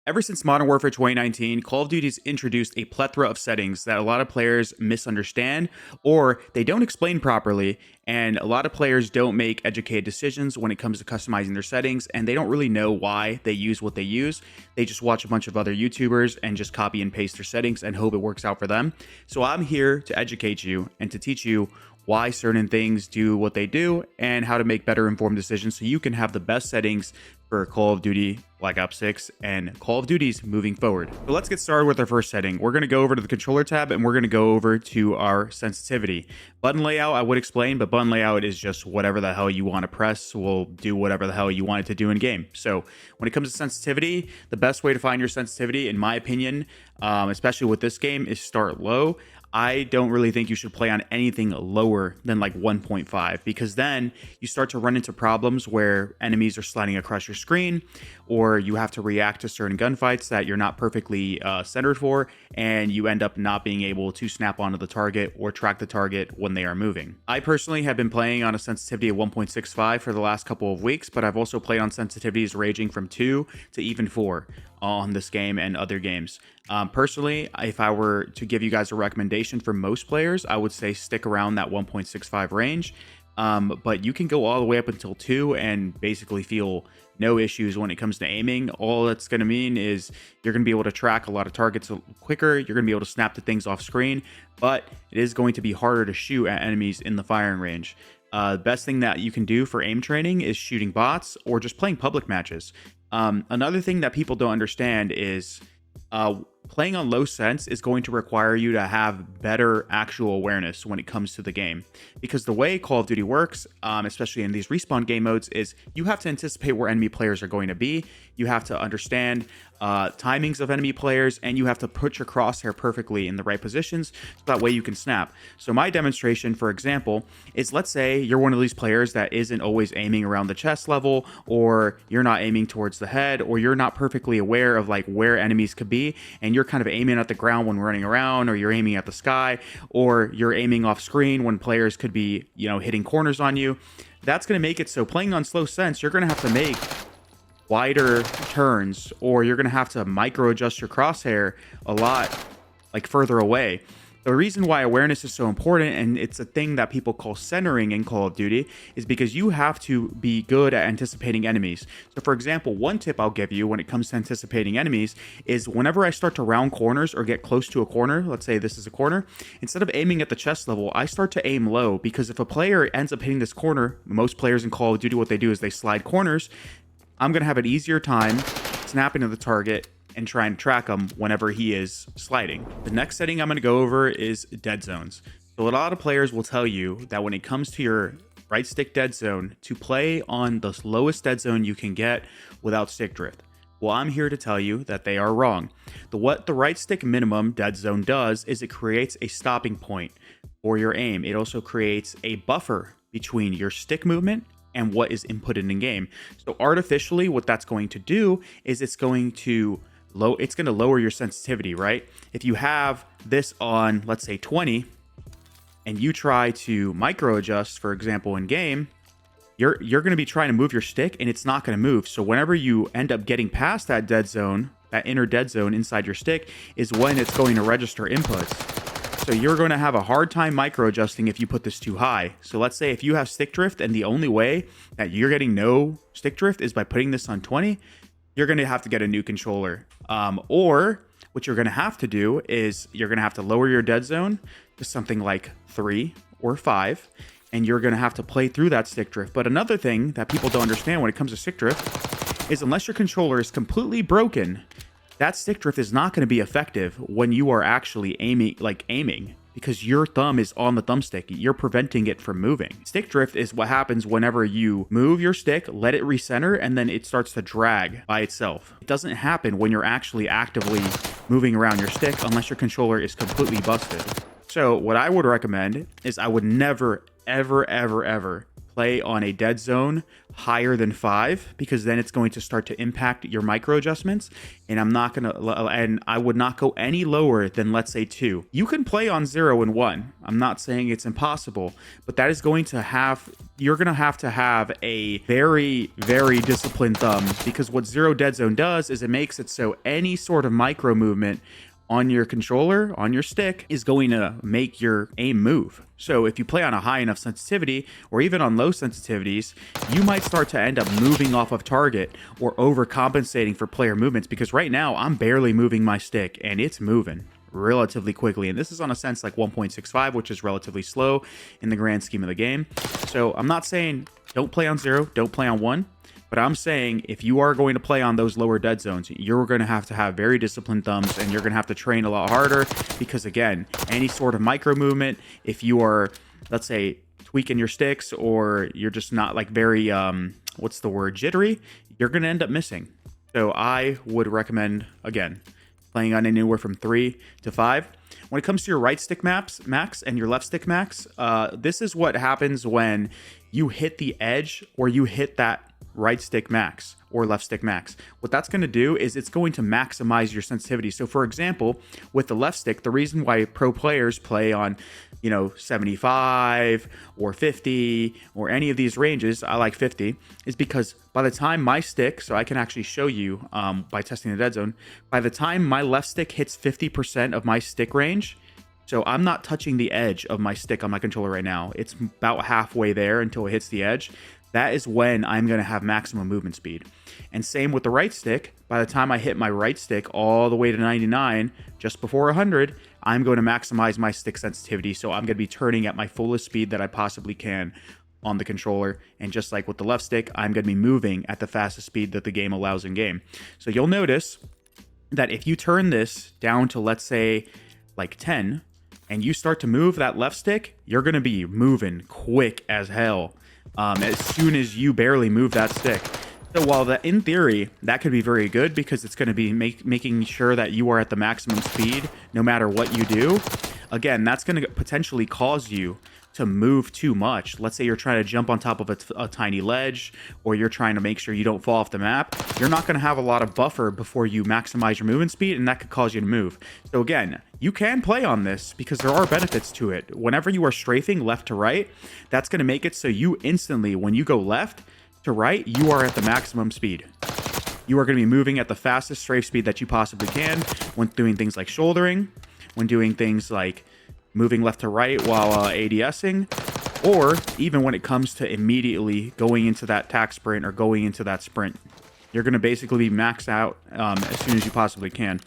Ever since Modern Warfare 2019, Call of Duty's introduced a plethora of settings that a lot of players misunderstand or they don't explain properly, and a lot of players don't make educated decisions when it comes to customizing their settings, and they don't really know why they use what they use. They just watch a bunch of other YouTubers and just copy and paste their settings and hope it works out for them. So I'm here to educate you and to teach you why certain things do what they do and how to make better informed decisions so you can have the best settings for Call of Duty Black Ops 6 and Call of Duty's moving forward. So let's get started with our first setting. We're going to go over to the controller tab and we're going to go over to our sensitivity. Button layout, I would explain, but button layout is just whatever the hell you want to press will do whatever the hell you want it to do in game. So when it comes to sensitivity, the best way to find your sensitivity, in my opinion, especially with this game, is start low. I don't really think you should play on anything lower than like 1.5 because then you start to run into problems where enemies are sliding across your screen or you have to react to certain gunfights that you're not perfectly centered for, and you end up not being able to snap onto the target or track the target when they are moving. I personally have been playing on a sensitivity of 1.65 for the last couple of weeks, but I've also played on sensitivities ranging from 2 to even 4 on this game and other games. Personally, if I were to give you guys a recommendation for most players, I would say stick around that 1.65 range. But you can go all the way up until 2 and basically feel no issues when it comes to aiming. All that's going to mean is you're going to be able to track a lot of targets quicker. You're going to be able to snap the things off screen, but it is going to be harder to shoot at enemies in the firing range. The best thing that you can do for aim training is shooting bots or just playing public matches. Another thing that people don't understand is playing on low sense is going to require you to have better actual awareness when it comes to the game, because the way Call of Duty works, especially in these respawn game modes, is you have to anticipate where enemy players are going to be. You have to understand timings of enemy players, and you have to put your crosshair perfectly in the right positions so that way you can snap. So my demonstration, for example, is let's say you're one of these players that isn't always aiming around the chest level, or you're not aiming towards the head, or you're not perfectly aware of like where enemies could be, and you're kind of aiming at the ground when running around, or you're aiming at the sky, or you're aiming off screen when players could be, hitting corners on you. That's going to make it so playing on slow sense, you're going to have to make wider turns, or you're going to have to micro adjust your crosshair a lot like further away. The reason why awareness is so important, and it's a thing that people call centering in Call of Duty, is because you have to be good at anticipating enemies. So for example, one tip I'll give you when it comes to anticipating enemies is whenever I start to round corners or get close to a corner, let's say this is a corner, instead of aiming at the chest level, I start to aim low, because if a player ends up hitting this corner, most players in Call of Duty, what they do is they slide corners. I'm going to have an easier time snapping to the target and try and track him whenever he is sliding. The next setting I'm going to go over is dead zones. So a lot of players will tell you that when it comes to your right stick dead zone, to play on the lowest dead zone you can get without stick drift. Well, I'm here to tell you that they are wrong. What the right stick minimum dead zone does is it creates a stopping point for your aim. It also creates a buffer between your stick movement and what is inputted in game. So artificially, what that's going to do is it's going to lower your sensitivity, right? If you have this on, let's say 20, and you try to micro adjust, for example, in game, you're going to be trying to move your stick and it's not going to move. So whenever you end up getting past that dead zone, that inner dead zone inside your stick, is when it's going to register inputs. So you're going to have a hard time micro adjusting if you put this too high. So let's say if you have stick drift and the only way that you're getting no stick drift is by putting this on 20, you're going to have to get a new controller. Or what you're going to have to do is you're going to have to lower your dead zone to something like 3 or 5, and you're going to have to play through that stick drift. But another thing that people don't understand when it comes to stick drift is unless your controller is completely broken, that stick drift is not going to be effective when you are actually aiming, because your thumb is on the thumbstick. You're preventing it from moving. Stick drift is what happens whenever you move your stick, let it recenter, and then it starts to drag by itself. It doesn't happen when you're actually actively moving around your stick unless your controller is completely busted. So what I would recommend is I would never, ever, ever, ever play on a dead zone higher than 5, because then it's going to start to impact your micro adjustments. And I would not go any lower than, let's say, 2. You can play on 0 and 1. I'm not saying it's impossible, but that is going to you're going to have a very, very disciplined thumb, because what 0 dead zone does is it makes it so any sort of micro movement on your controller, on your stick, is going to make your aim move. So if you play on a high enough sensitivity, or even on low sensitivities, you might start to end up moving off of target or overcompensating for player movements, because right now I'm barely moving my stick and it's moving relatively quickly. And this is on a sense like 1.65, which is relatively slow in the grand scheme of the game. So I'm not saying don't play on 0, don't play on 1. But I'm saying if you are going to play on those lower dead zones, you're going to have very disciplined thumbs, and you're going to have to train a lot harder, because again, any sort of micro movement, if you are, let's say, tweaking your sticks, or you're just not like very, jittery, you're going to end up missing. So I would recommend, again, playing on anywhere from 3 to 5. When it comes to your right stick max and your left stick max, this is what happens when you hit the edge, or you hit that right stick max or left stick max. What that's going to do is it's going to maximize your sensitivity. So for example, with the left stick, the reason why pro players play on 75 or 50 or any of these ranges, I like 50, is because by the time my stick, so I can actually show you by testing the dead zone, by the time my left stick hits 50% of my stick range, so I'm not touching the edge of my stick on my controller right now, it's about halfway there until it hits the edge. That is when I'm going to have maximum movement speed. And same with the right stick. By the time I hit my right stick all the way to 99, just before 100, I'm going to maximize my stick sensitivity. So I'm going to be turning at my fullest speed that I possibly can on the controller. And just like with the left stick, I'm going to be moving at the fastest speed that the game allows in game. So you'll notice that if you turn this down to, let's say, like 10, and you start to move that left stick, you're going to be moving quick as hell. As soon as you barely move that stick. So while that, in theory, that could be very good, because it's going to be making sure that you are at the maximum speed no matter what you do, again, that's going to potentially cause you to move too much. Let's say you're trying to jump on top of a tiny ledge, or you're trying to make sure you don't fall off the map. You're not going to have a lot of buffer before you maximize your movement speed, and that could cause you to move. So again, you can play on this because there are benefits to it. Whenever you are strafing left to right, that's going to make it so you instantly, when you go left to right, you are at the maximum speed. You are going to be moving at the fastest strafe speed that you possibly can when doing things like shouldering, when doing things like moving left to right while ADSing, or even when it comes to immediately going into that tack sprint or going into that sprint. You're going to basically be maxed out as soon as you possibly can.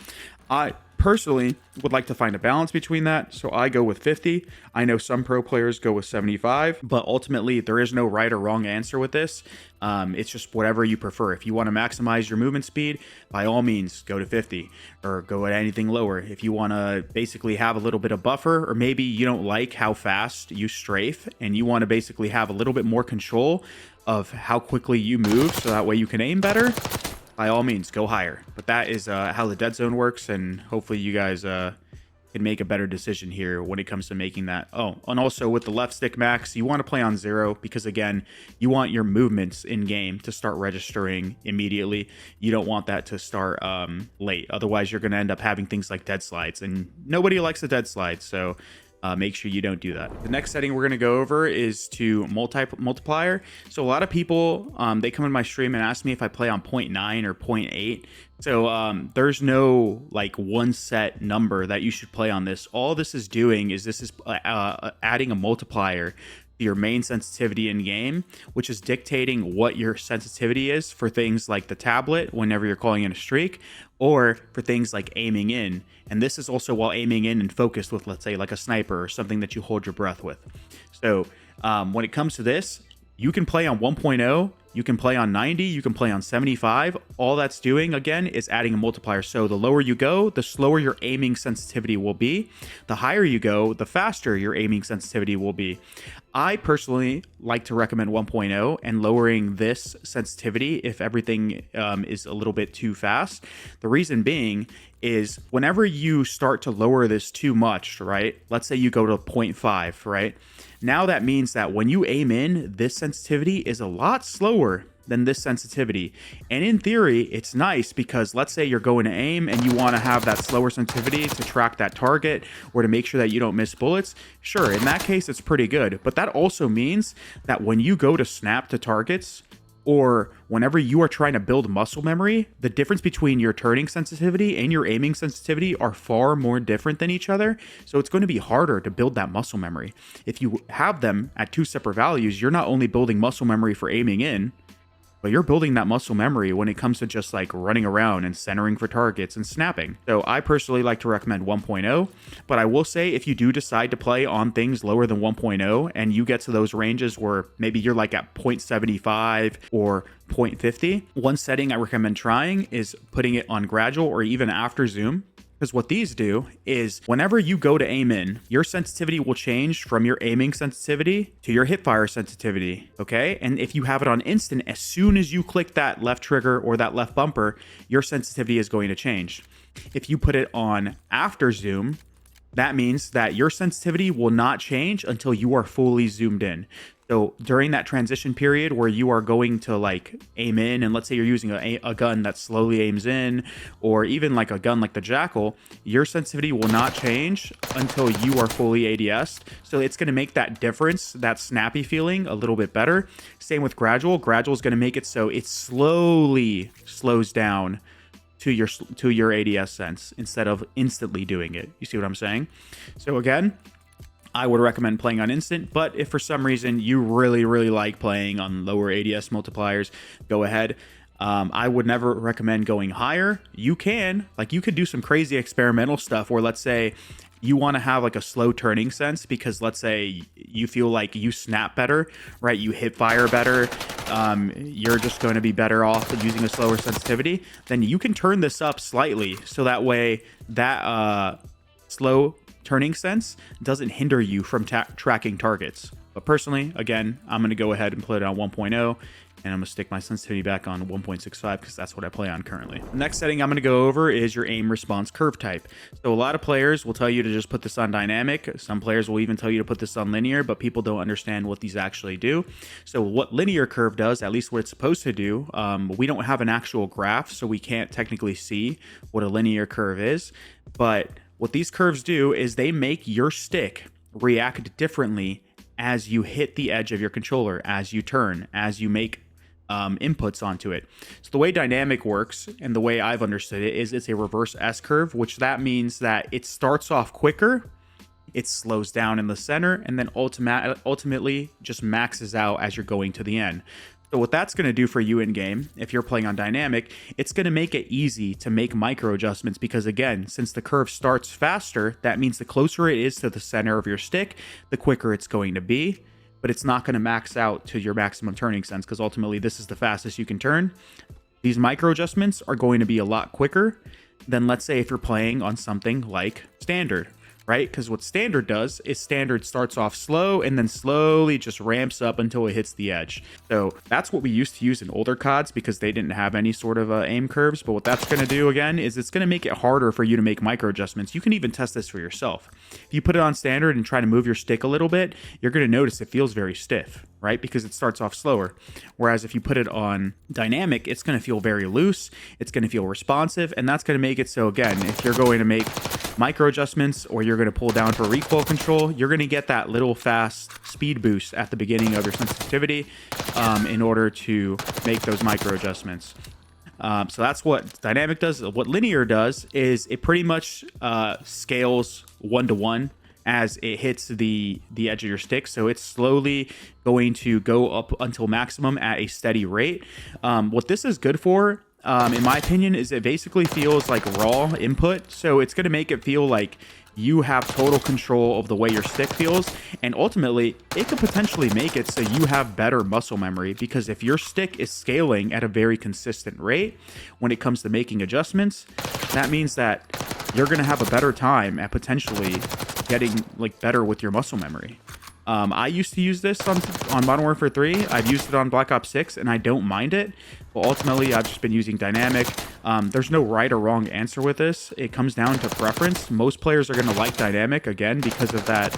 I personally would like to find a balance between that, so I go with 50. I know some pro players go with 75, but ultimately there is no right or wrong answer with this. It's just whatever you prefer. If you want to maximize your movement speed, by all means go to 50 or go at anything lower. If you want to basically have a little bit of buffer, or maybe you don't like how fast you strafe and you want to basically have a little bit more control of how quickly you move, so that way you can aim better, by all means, go higher. But that is how the dead zone works, and hopefully you guys can make a better decision here when it comes to making that. Oh, and also with the left stick max, you want to play on 0, because again, you want your movements in game to start registering immediately. You don't want that to start late. Otherwise, you're going to end up having things like dead slides, and nobody likes a dead slide. So make sure you don't do that. The next setting we're going to go over is to multiplier. So a lot of people, they come in my stream and ask me if I play on 0.9 or 0.8. So there's no like one set number that you should play on this. All this is doing is adding a multiplier to your main sensitivity in game, which is dictating what your sensitivity is for things like the tablet whenever you're calling in a streak, or for things like aiming in. And this is also while aiming in and focused with, let's say, like a sniper or something that you hold your breath with. So when it comes to this, you can play on 1.0, you can play on 90, you can play on 75. All that's doing, again, is adding a multiplier. So the lower you go, the slower your aiming sensitivity will be. The higher you go, the faster your aiming sensitivity will be. I personally like to recommend 1.0 and lowering this sensitivity if everything is a little bit too fast. The reason being is whenever you start to lower this too much, right? Let's say you go to 0.5, right? Now that means that when you aim in, this sensitivity is a lot slower than this sensitivity. And in theory, it's nice because let's say you're going to aim and you want to have that slower sensitivity to track that target or to make sure that you don't miss bullets. Sure, in that case, it's pretty good. But that also means that when you go to snap to targets, or whenever you are trying to build muscle memory, the difference between your turning sensitivity and your aiming sensitivity are far more different than each other. So it's going to be harder to build that muscle memory. If you have them at two separate values, you're not only building muscle memory for aiming in, but you're building that muscle memory when it comes to just like running around and centering for targets and snapping. So I personally like to recommend 1.0, but I will say if you do decide to play on things lower than 1.0 and you get to those ranges where maybe you're like at 0.75 or 0.50, one setting I recommend trying is putting it on gradual or even after zoom. Because what these do is whenever you go to aim in, your sensitivity will change from your aiming sensitivity to your hipfire sensitivity, okay? And if you have it on instant, as soon as you click that left trigger or that left bumper, your sensitivity is going to change. If you put it on after zoom, that means that your sensitivity will not change until you are fully zoomed in. So during that transition period where you are going to like aim in, and let's say you're using a gun that slowly aims in, or even like a gun like the Jackal, your sensitivity will not change until you are fully ADS'd. So it's going to make that difference, that snappy feeling, a little bit better. Same with gradual. Gradual is going to make it so it slowly slows down to your ADS sense instead of instantly doing it. You see what I'm saying? So again, I would recommend playing on instant, but if for some reason you really, really like playing on lower ADS multipliers, go ahead. I would never recommend going higher. You could do some crazy experimental stuff where let's say you want to have like a slow turning sense because let's say you feel like you snap better, right? You hit fire better. You're just going to be better off using a slower sensitivity. Then you can turn this up slightly so that way that slow turning sense doesn't hinder you from tracking targets. But personally, again, I'm going to go ahead and put it on 1.0 and I'm going to stick my sensitivity back on 1.65 because that's what I play on currently. The next setting I'm going to go over is your aim response curve type. So a lot of players will tell you to just put this on dynamic. Some players will even tell you to put this on linear, but people don't understand what these actually do. So what linear curve does, at least what it's supposed to do, we don't have an actual graph, so we can't technically see what a linear curve is. But what these curves do is they make your stick react differently as you hit the edge of your controller, as you turn, as you make inputs onto it. So the way dynamic works and the way I've understood it is it's a reverse S curve, which that means that it starts off quicker, it slows down in the center, and then ultimately just maxes out as you're going to the end. So what that's going to do for you in game, if you're playing on dynamic, it's going to make it easy to make micro adjustments because again, since the curve starts faster, that means the closer it is to the center of your stick, the quicker it's going to be, but it's not going to max out to your maximum turning sense because ultimately this is the fastest you can turn. These micro adjustments are going to be a lot quicker than let's say if you're playing on something like standard. Right? Because what standard does is standard starts off slow and then slowly just ramps up until it hits the edge. So that's what we used to use in older CODs because they didn't have any sort of aim curves. But what that's going to do again is it's going to make it harder for you to make micro adjustments. You can even test this for yourself. If you put it on standard and try to move your stick a little bit, you're going to notice it feels very stiff, right? Because it starts off slower. Whereas if you put it on dynamic, it's going to feel very loose. It's going to feel responsive. And that's going to make it so, again, if you're going to make micro adjustments or you're going to pull down for recoil control, you're going to get that little fast speed boost at the beginning of your sensitivity in order to make those micro adjustments. So that's what dynamic does. What linear does is it pretty much scales 1-to-1 as it hits the edge of your stick. So it's slowly going to go up until maximum at a steady rate. What this is good for, in my opinion, is it basically feels like raw input. So it's going to make it feel like you have total control of the way your stick feels. And ultimately, it could potentially make it so you have better muscle memory. Because if your stick is scaling at a very consistent rate when it comes to making adjustments, that means that you're going to have a better time at potentially getting like better with your muscle memory. I used to use this on Modern Warfare 3. I've used it on Black Ops 6, and I don't mind it. But ultimately, I've just been using dynamic. There's no right or wrong answer with this. It comes down to preference. Most players are going to like dynamic, again, because of that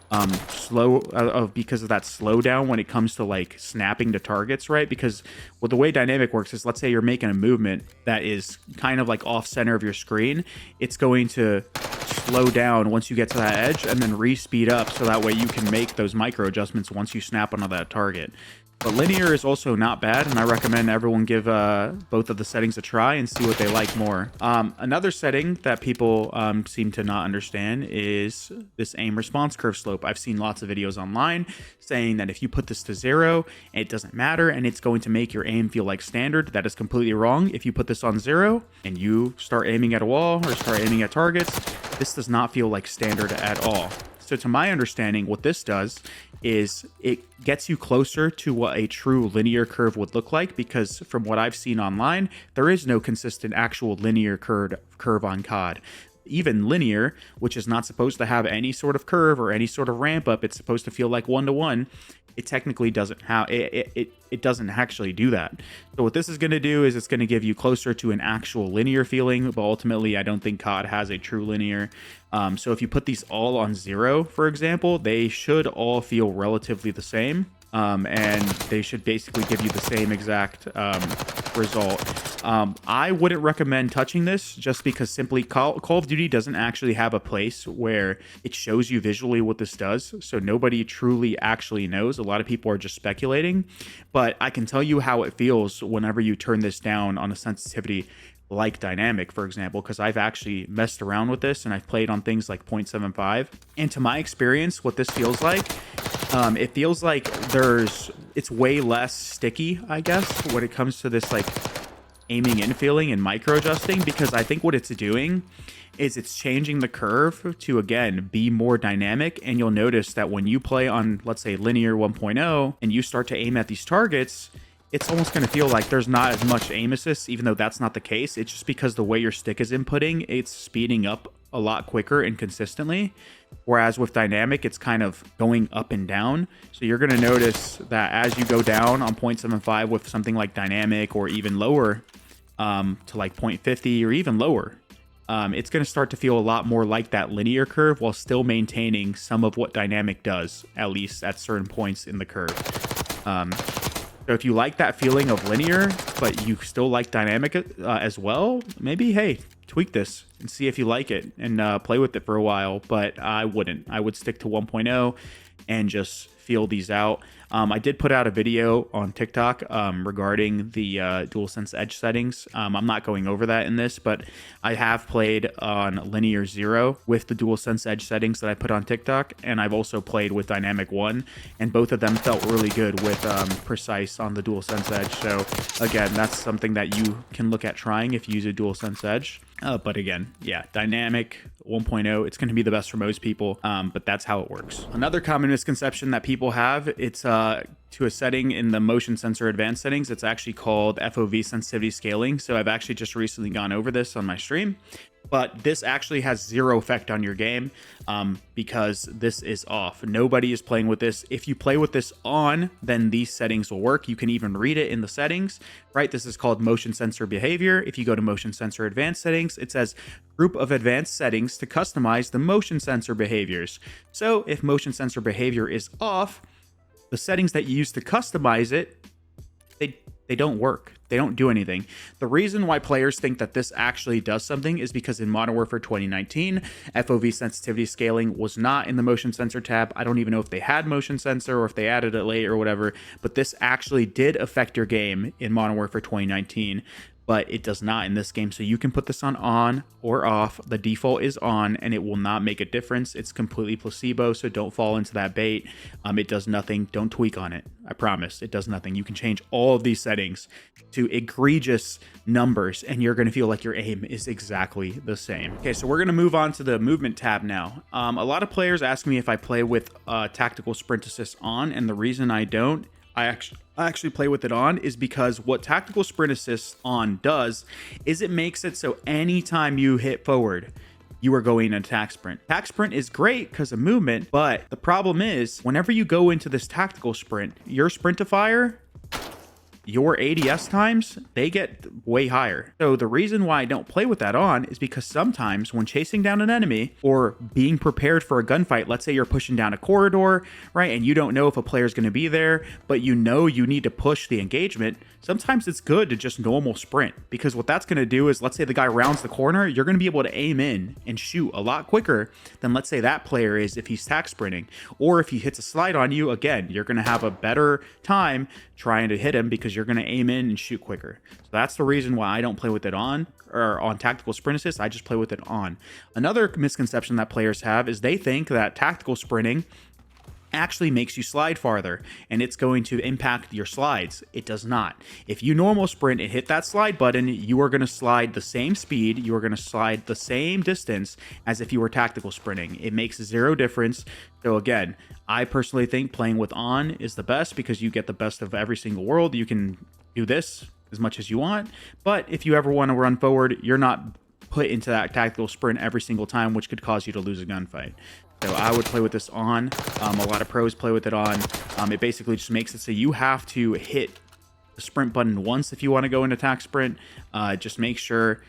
because of that slowdown when it comes to like snapping to targets, right? Because well, the way dynamic works is, let's say you're making a movement that is kind of like off center of your screen. It's going to slow down once you get to that edge and then re-speed up, so that way you can make those micro adjustments once you snap onto that target. But linear is also not bad, and I recommend everyone give both of the settings a try and see what they like more. Another setting that people seem to not understand is this aim response curve slope. I've seen lots of videos online saying that if you put this to 0, it doesn't matter and it's going to make your aim feel like standard. That is completely wrong. If you put this on 0 and you start aiming at a wall or start aiming at targets, this does not feel like standard at all. So to my understanding, what this does is it gets you closer to what a true linear curve would look like, because from what I've seen online, there is no consistent actual linear curve on COD. Even linear, which is not supposed to have any sort of curve or any sort of ramp up, it's supposed to feel like 1-to-1. It technically doesn't have it doesn't actually do that. So what this is going to do is it's going to give you closer to an actual linear feeling, but ultimately I don't think COD has a true linear. So if you put these all on 0, for example, they should all feel relatively the same. And they should basically give you the same exact result. I wouldn't recommend touching this, just because simply Call of Duty doesn't actually have a place where it shows you visually what this does. So nobody truly actually knows. A lot of people are just speculating. But I can tell you how it feels whenever you turn this down on a sensitivity like dynamic, for example, because I've actually messed around with this and I've played on things like 0.75. And to my experience, what this feels like, it feels like it's way less sticky, I guess, when it comes to this like aiming in feeling and micro adjusting, because I think what it's doing is it's changing the curve to, again, be more dynamic. And you'll notice that when you play on, let's say, linear 1.0 and you start to aim at these targets, it's almost going to feel like there's not as much aim assist, even though that's not the case. It's just because the way your stick is inputting, it's speeding up a lot quicker and consistently. Whereas with dynamic, it's kind of going up and down. So you're going to notice that as you go down on 0.75 with something like dynamic, or even lower to like 0.50 or even lower, it's going to start to feel a lot more like that linear curve, while still maintaining some of what dynamic does, at least at certain points in the curve. So if you like that feeling of linear, but you still like dynamic as well, maybe, hey, tweak this and see if you like it, and play with it for a while. But I wouldn't. I would stick to 1.0 and just feel these out. I did put out a video on TikTok regarding the DualSense Edge settings. I'm not going over that in this, but I have played on linear 0 with the DualSense Edge settings that I put on TikTok, and I've also played with dynamic 1, and both of them felt really good with precise on the DualSense Edge. So again, that's something that you can look at trying if you use a DualSense Edge. But again, yeah, dynamic 1.0, it's going to be the best for most people, but that's how it works. Another common misconception that people have, it's to a setting in the motion sensor advanced settings. It's actually called FOV sensitivity scaling. So I've actually just recently gone over this on my stream, but this actually has zero effect on your game because this is off. Nobody is playing with this. If you play with this on, then these settings will work. You can even read it in the settings, right? This is called motion sensor behavior. If you go to motion sensor advanced settings, it says group of advanced settings to customize the motion sensor behaviors. So if motion sensor behavior is off, the settings that you use to customize it, they don't work. They don't do anything. The reason why players think that this actually does something is because in Modern Warfare 2019, FOV sensitivity scaling was not in the motion sensor tab. I don't even know if they had motion sensor or if they added it late or whatever, but this actually did affect your game in Modern Warfare 2019. But it does not in this game. So you can put this on or off. The default is on, and it will not make a difference. It's completely placebo, so don't fall into that bait. It does nothing. Don't tweak on it. I promise. It does nothing. You can change all of these settings to egregious numbers, and you're going to feel like your aim is exactly the same. Okay, so we're going to move on to the movement tab now. A lot of players ask me if I play with tactical sprint assist on, and the reason I don't, I actually play with it on, is because what tactical sprint assist on does is it makes it so anytime you hit forward, you are going in attack sprint. Attack sprint is great because of movement, but the problem is whenever you go into this tactical sprint, your sprintifier, your ADS times, they get way higher. So the reason why I don't play with that on is because sometimes when chasing down an enemy or being prepared for a gunfight, let's say you're pushing down a corridor, right? And you don't know if a player is going to be there, but you know you need to push the engagement. Sometimes it's good to just normal sprint, because what that's going to do is, let's say the guy rounds the corner, you're going to be able to aim in and shoot a lot quicker than, let's say, that player is if he's tack sprinting. Or if he hits a slide on you, again, you're going to have a better time trying to hit him because you're going to aim in and shoot quicker. So that's the reason why I don't play with it on, or on tactical sprint assist. I just play with it on. Another misconception that players have is they think that tactical sprinting actually makes you slide farther and it's going to impact your slides. It does not. If you normal sprint and hit that slide button, you are going to slide the same speed, you are going to slide the same distance as if you were tactical sprinting. It makes zero difference. So again, I personally think playing with on is the best because you get the best of every single world. You can do this as much as you want, but if you ever want to run forward, you're not put into that tactical sprint every single time, which could cause you to lose a gunfight. So I would play with this on. A lot of pros play with it on. It basically just makes it so you have to hit the sprint button once if you want to go into attack sprint. Just make sure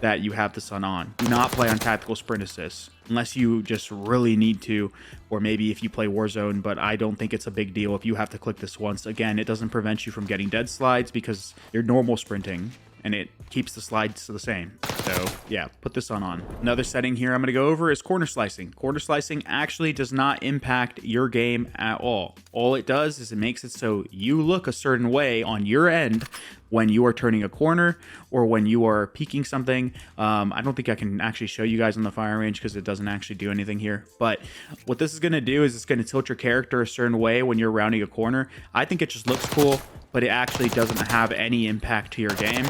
that you have this on. Do not play on tactical sprint assist unless you just really need to, or maybe if you play Warzone, but I don't think it's a big deal if you have to click this once. Again, it doesn't prevent you from getting dead slides because you're normal sprinting and it keeps the slides the same. So yeah, put this on. Another setting here I'm going to go over is corner slicing. Corner slicing actually does not impact your game at all. All it does is it makes it so you look a certain way on your end when you are turning a corner or when you are peeking something. I don't think I can actually show you guys on the firing range because it doesn't actually do anything here. But what this is going to do is it's going to tilt your character a certain way when you're rounding a corner. I think it just looks cool, but it actually doesn't have any impact to your game.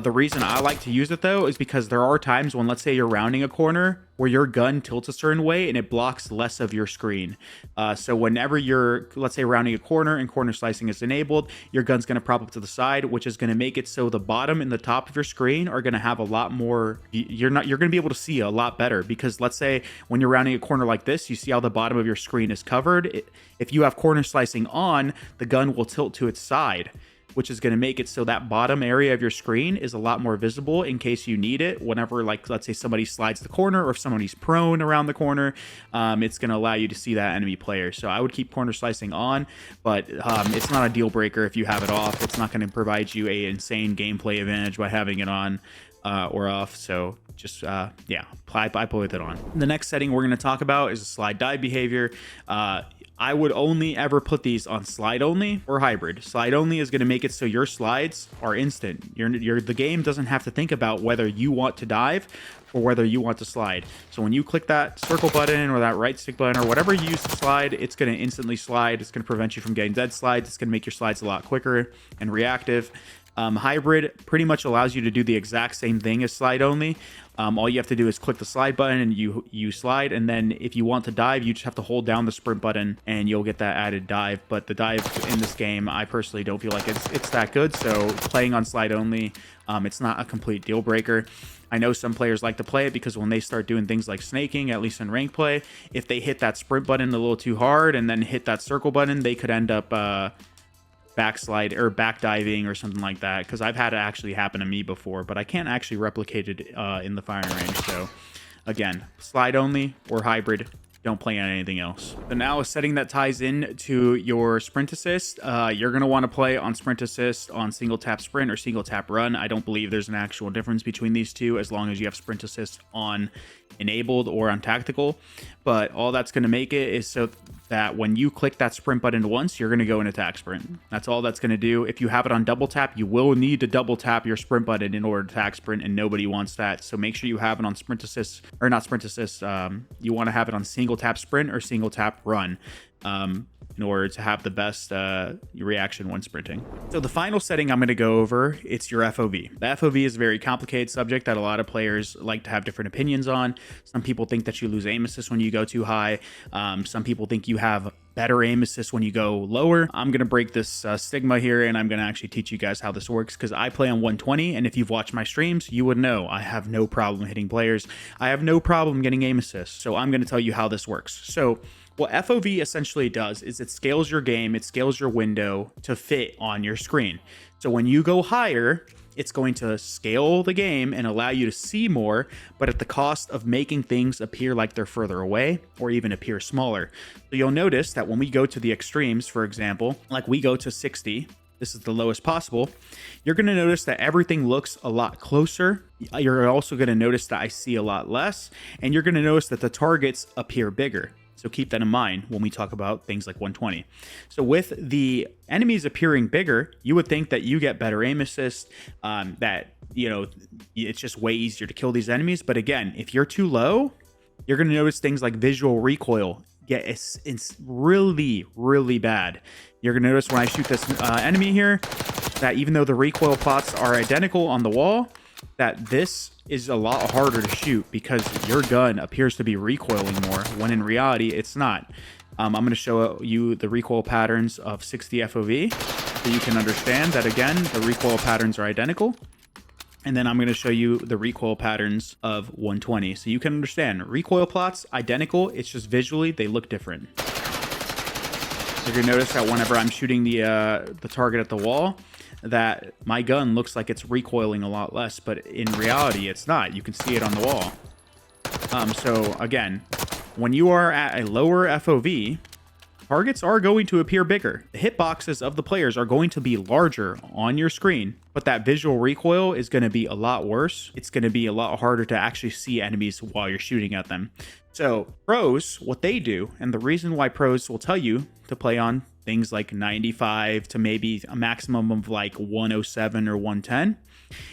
The reason I like to use it though is because there are times when, let's say you're rounding a corner where your gun tilts a certain way and it blocks less of your screen. So whenever you're, let's say, rounding a corner and corner slicing is enabled, your gun's going to prop up to the side, which is going to make it so the bottom and the top of your screen are going to have a lot more, you're going to be able to see a lot better, because let's say when you're rounding a corner like this, you see how the bottom of your screen is covered. If you have corner slicing on, the gun will tilt to its side, which is going to make it so that bottom area of your screen is a lot more visible in case you need it whenever, like, let's say somebody slides the corner or if somebody's prone around the corner. It's going to allow you to see that enemy player. So I would keep corner slicing on, but it's not a deal breaker if you have it off. It's not going to provide you a insane gameplay advantage by having it on or off. So just yeah, I play with it on. The next setting we're going to talk about is a slide dive behavior. I would only ever put these on slide only or hybrid. Slide only is going to make it so your slides are instant. The game doesn't have to think about whether you want to dive or whether you want to slide. So when you click that circle button or that right stick button or whatever you use to slide, it's going to instantly slide. It's going to prevent you from getting dead slides. It's going to make your slides a lot quicker and reactive. Hybrid pretty much allows you to do the exact same thing as slide only. All you have to do is click the slide button and you slide, and then if you want to dive, you just have to hold down the sprint button and you'll get that added dive. But the dive in this game, I personally don't feel like it's that good, so playing on slide only, it's not a complete deal breaker. I know some players like to play it because when they start doing things like snaking, at least in rank play, if they hit that sprint button a little too hard and then hit that circle button, they could end up backslide or back diving or something like that, because I've had it actually happen to me before, but I can't actually replicate it in the firing range. So again, slide only or hybrid, don't play on anything else. So now a setting that ties in to your sprint assist, you're going to want to play on sprint assist on single tap sprint or single tap run. I don't believe there's an actual difference between these two as long as you have sprint assist on enabled or on tactical. But all that's going to make it is so that when you click that sprint button once, you're going to go in attack sprint. That's all that's going to do. If you have it on double tap, you will need to double tap your sprint button in order to attack sprint, and nobody wants that. So make sure you have it on sprint assist, or not sprint assist. You want to have it on single tap sprint or single tap run. in order to have the best reaction when sprinting. So the final setting I'm going to go over, it's your FOV. The FOV is a very complicated subject that a lot of players like to have different opinions on. Some people think that you lose aim assist when you go too high. Some people think you have better aim assist when you go lower. I'm going to break this stigma here, and I'm going to actually teach you guys how this works, because I play on 120, and if you've watched my streams, you would know I have no problem hitting players. I have no problem getting aim assist. So I'm going to tell you how this works. So what FOV essentially does is it scales your game, it scales your window to fit on your screen. So when you go higher, it's going to scale the game and allow you to see more, but at the cost of making things appear like they're further away or even appear smaller. So you'll notice that when we go to the extremes, for example, like we go to 60, this is the lowest possible, you're going to notice that everything looks a lot closer. You're also going to notice that I see a lot less, and you're going to notice that the targets appear bigger. So keep that in mind when we talk about things like 120. So with the enemies appearing bigger, you would think that you get better aim assist, that, you know, it's just way easier to kill these enemies. But again, if you're too low, you're going to notice things like visual recoil get it's really, really bad. You're going to notice when I shoot this enemy here, that even though the recoil plots are identical on the wall, that this is a lot harder to shoot because your gun appears to be recoiling more, when in reality it's not. I'm going to show you the recoil patterns of 60 FOV so you can understand that, again, the recoil patterns are identical. And then I'm going to show you the recoil patterns of 120 so you can understand. Recoil plots identical, it's just visually they look different. You're going to notice that whenever I'm shooting the target at the wall, that my gun looks like it's recoiling a lot less, but in reality it's not. You can see it on the wall. So again, when you are at a lower FOV, targets are going to appear bigger. The hitboxes of the players are going to be larger on your screen, but that visual recoil is going to be a lot worse. It's going to be a lot harder to actually see enemies while you're shooting at them. So pros, what they do, and the reason why pros will tell you to play on things like 95 to maybe a maximum of like 107 or 110,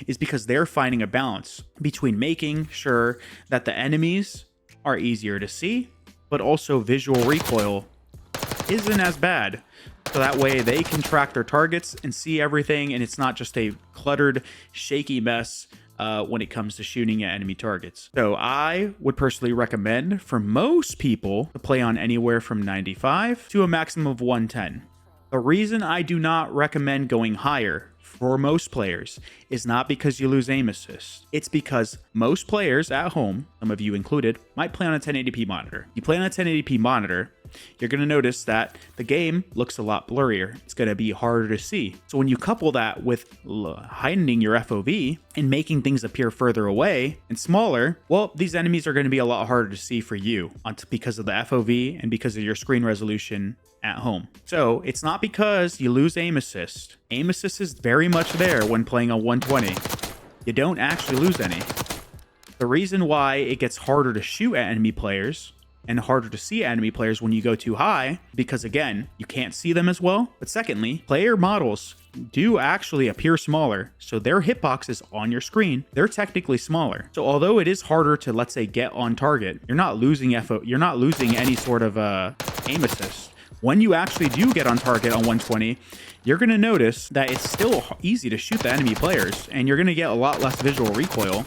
is because they're finding a balance between making sure that the enemies are easier to see, but also visual recoil isn't as bad. So that way they can track their targets and see everything, and it's not just a cluttered, shaky mess when it comes to shooting at enemy targets. So I would personally recommend for most people to play on anywhere from 95 to a maximum of 110. The reason I do not recommend going higher for most players is not because you lose aim assist. It's because most players at home, some of you included, might play on a 1080p monitor. You play on a 1080p monitor, you're going to notice that the game looks a lot blurrier. It's going to be harder to see. So when you couple that with heightening your FOV and making things appear further away and smaller, well, these enemies are going to be a lot harder to see for you because of the FOV and because of your screen resolution at home. So it's not because you lose aim assist. Aim assist is very much there when playing on 120. You don't actually lose any. The reason why it gets harder to shoot at enemy players and harder to see enemy players when you go too high, because again, you can't see them as well. But secondly, player models do actually appear smaller, so their hitboxes on your screen, they're technically smaller. So although it is harder to, let's say, get on target, you're not losing you're not losing any sort of aim assist. When you actually do get on target on 120, you're going to notice that it's still easy to shoot the enemy players, and you're going to get a lot less visual recoil.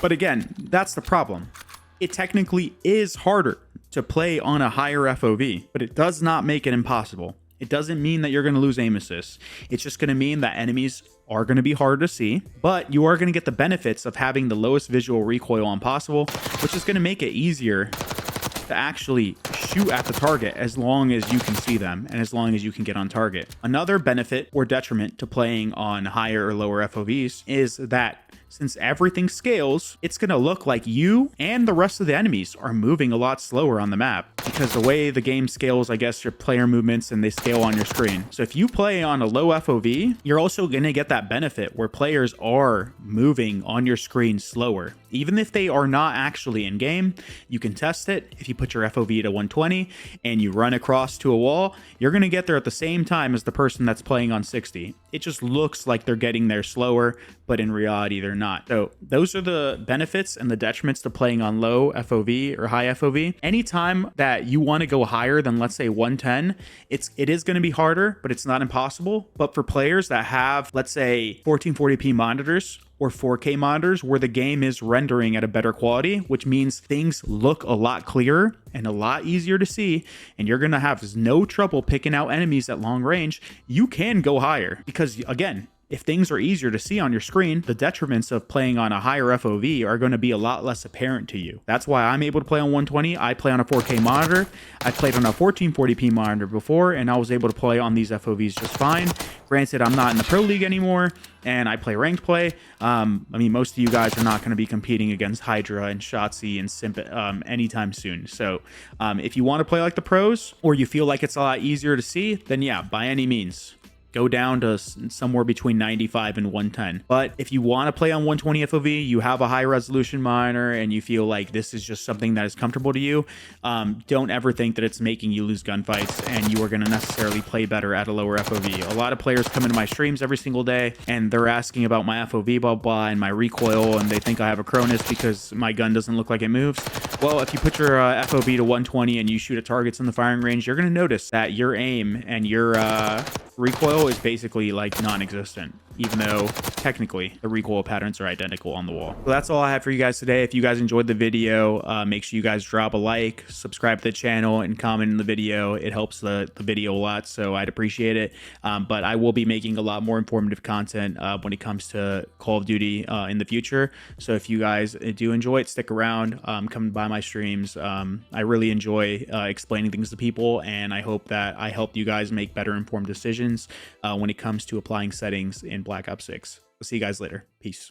But again, that's the problem. It technically is harder to play on a higher FOV, but it does not make it impossible. It doesn't mean that you're going to lose aim assist. It's just going to mean that enemies are going to be harder to see, but you are going to get the benefits of having the lowest visual recoil on possible, which is going to make it easier to actually shoot at the target as long as you can see them and as long as you can get on target. Another benefit or detriment to playing on higher or lower FOVs is that since everything scales, it's going to look like you and the rest of the enemies are moving a lot slower on the map, because the way the game scales, I guess, your player movements and they scale on your screen. So if you play on a low FOV, you're also going to get that benefit where players are moving on your screen slower. Even if they are not actually in game, you can test it. If you put your FOV to 120, 120 and you run across to a wall, you're going to get there at the same time as the person that's playing on 60. It just looks like they're getting there slower, but in reality, they're not. So those are the benefits and the detriments to playing on low FOV or high FOV. Anytime that you want to go higher than, let's say, 110, it is going to be harder, but it's not impossible. But for players that have, let's say, 1440p monitors or 4K monitors where the game is rendering at a better quality, which means things look a lot clearer and a lot easier to see, and you're going to have no trouble picking out enemies at long range, you can go higher. Because again, if things are easier to see on your screen, the detriments of playing on a higher FOV are going to be a lot less apparent to you. That's why I'm able to play on 120. I play on a 4K monitor. I played on a 1440p monitor before, and I was able to play on these FOVs just fine. Granted, I'm not in the Pro League anymore, and I play ranked play. I mean, most of you guys are not going to be competing against Hydra and Shotzi and Simp anytime soon. So if you want to play like the pros, or you feel like it's a lot easier to see, then yeah, by any means, go down to somewhere between 95 and 110. But if you want to play on 120 FOV, you have a high resolution monitor, and you feel like this is just something that is comfortable to you, don't ever think that it's making you lose gunfights and you are going to necessarily play better at a lower FOV. A lot of players come into my streams every single day and they're asking about my FOV, blah, blah, and my recoil, and they think I have a Cronus because my gun doesn't look like it moves. Well, if you put your FOV to 120 and you shoot at targets in the firing range, you're going to notice that your aim and your recoil is basically like non-existent, even though technically the recoil patterns are identical on the wall. So that's all I have for you guys today. If you guys enjoyed the video, make sure you guys drop a like, subscribe to the channel, and comment in the video. It helps the video a lot, so I'd appreciate it. But I will be making a lot more informative content when it comes to Call of Duty in the future. So if you guys do enjoy it, stick around, come by my streams. I really enjoy explaining things to people, and I hope that I helped you guys make better informed decisions when it comes to applying settings in Black Ops 6. I'll see you guys later. Peace.